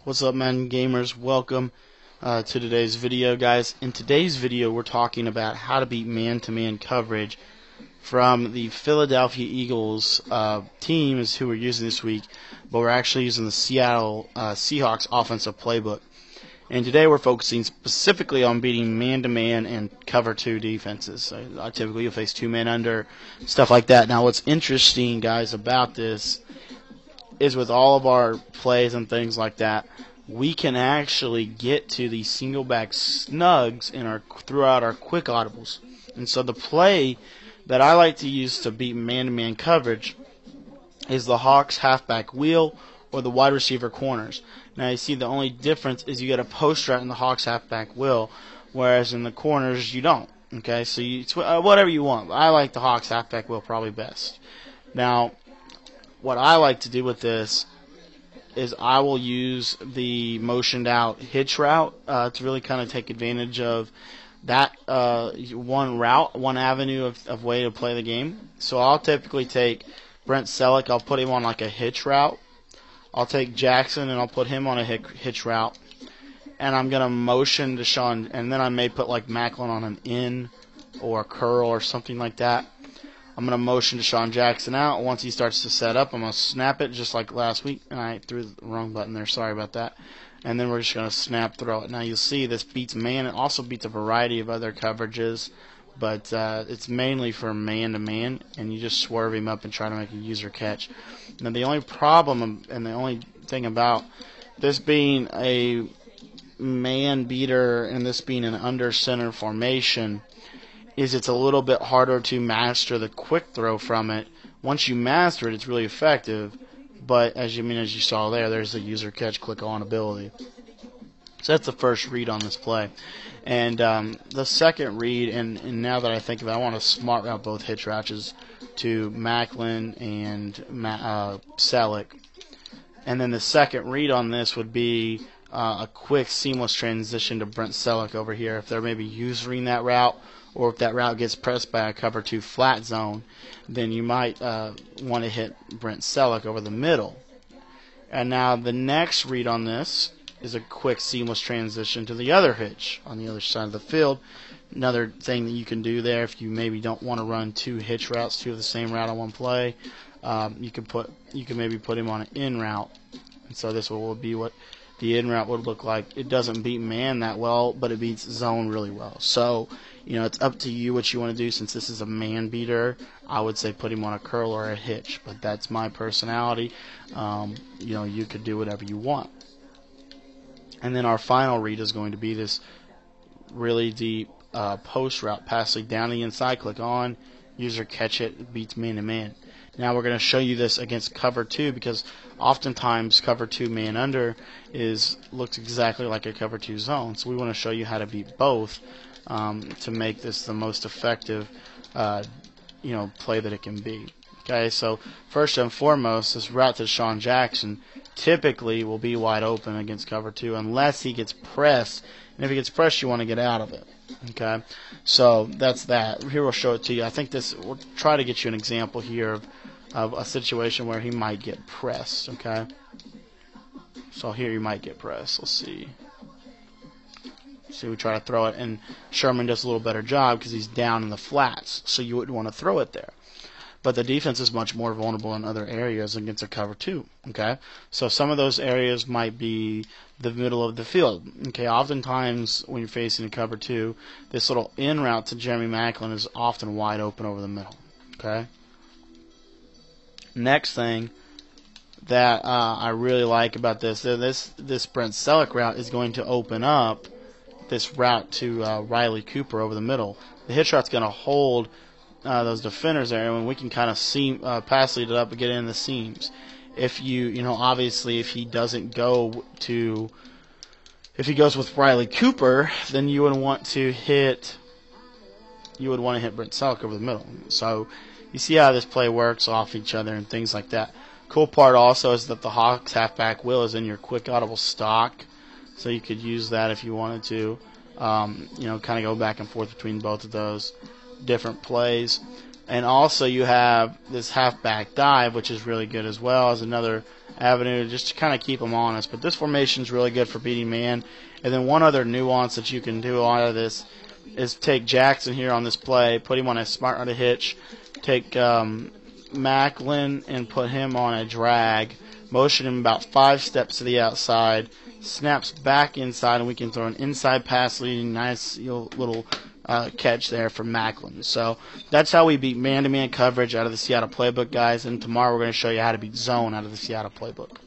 What's up, man, gamers? Welcome to today's video, guys. In today's video, we're talking about how to beat man-to-man coverage from the Philadelphia Eagles teams who we're using this week, but we're actually using the Seattle Seahawks offensive playbook. And today we're focusing specifically on beating man-to-man and cover 2 defenses. So, typically you'll face 2 men under, stuff like that. Now what's interesting, guys, about this is with all of our plays and things like that, we can actually get to the single back snugs throughout our quick audibles. And so the play that I like to use to beat man-to-man coverage is the Hawks halfback wheel or the wide receiver corners. Now you see the only difference is you get a post route in the Hawks halfback wheel, whereas in the corners you don't. Okay, so whatever you want. I like the Hawks halfback wheel probably best. Now, what I like to do with this is I will use the motioned out hitch route to really kind of take advantage of that one avenue of way to play the game. So I'll typically take Brent Selleck, I'll put him on like a hitch route. I'll take Jackson and I'll put him on a hitch route. And I'm going to motion to Sean, and then I may put like Macklin on an in or a curl or something like that. I'm going to motion Deshaun Jackson out. Once he starts to set up, I'm going to snap it just like last week. And I threw the wrong button there. Sorry about that. And then we're just going to snap throw it. Now you'll see this beats man. It also beats a variety of other coverages. But it's mainly for man-to-man. And you just swerve him up and try to make a user catch. Now the only problem and the only thing about this being a man beater and this being an under center formation is it's a little bit harder to master the quick throw from it. Once you master it, it's really effective, but as you saw there's the user catch click on ability. So that's the first read on this play. And the second read, and now that I think of it, I want to smart route both hitch routes to Macklin and Selleck. And then the second read on this would be a quick seamless transition to Brent Selleck over here if they're maybe usering that route, or if that route gets pressed by a cover 2 flat zone, then you might want to hit Brent Selleck over the middle. And now the next read on this is a quick seamless transition to the other hitch on the other side of the field. Another thing that you can do there, if you maybe don't want to run 2 hitch routes, 2 of the same route on one play, you can maybe put him on an in route. And so this will be what the in route would look like. It doesn't beat man that well, but it beats zone really well. So, it's up to you what you want to do. Since this is a man beater, I would say put him on a curl or a hitch, but that's my personality. You could do whatever you want. And then our final read is going to be this really deep post route, passing down the inside, click on, user catch it, beats man to man. Now we're going to show you this against cover 2 because oftentimes cover 2 man under looks exactly like a cover 2 zone. So we want to show you how to beat both to make this the most effective play that it can be. Okay, so first and foremost, this route to Sean Jackson typically will be wide open against cover 2 unless he gets pressed. And if he gets pressed, you want to get out of it. Okay, so that's that. Here we'll show it to you. I think we'll try to get you an example here of a situation where he might get pressed. Okay, so here he might get pressed. Let's see. See, we try to throw it, and Sherman does a little better job because he's down in the flats, so you wouldn't want to throw it there. But the defense is much more vulnerable in other areas against a cover 2. Okay, so some of those areas might be the middle of the field. Okay, oftentimes when you're facing a cover 2, this little in route to Jeremy Macklin is often wide open over the middle. Okay. Next thing that I really like about this Brent Selleck route is going to open up this route to Riley Cooper over the middle. The hitch route's going to hold those defenders there, and we can kind of pass lead it up and get in the seams. If obviously if he doesn't if he goes with Riley Cooper, then you would want to hit Brent Selleck over the middle. So you see how this play works off each other and things like that. Cool part also is that the Hawks halfback wheel is in your quick audible stock, so you could use that if you wanted to. Kind of go back and forth between both of those different plays. And also you have this halfback dive, which is really good as well as another avenue just to kind of keep them honest. But this formation is really good for beating man. And then one other nuance that you can do out of this is take Jackson here on this play, put him on a smart on a hitch, take Macklin and put him on a drag, motion him about 5 steps to the outside, snaps back inside, and we can throw an inside pass leading nice little catch there for Macklin. So that's how we beat man-to-man coverage out of the Seattle playbook, guys. And tomorrow we're going to show you how to beat zone out of the Seattle playbook.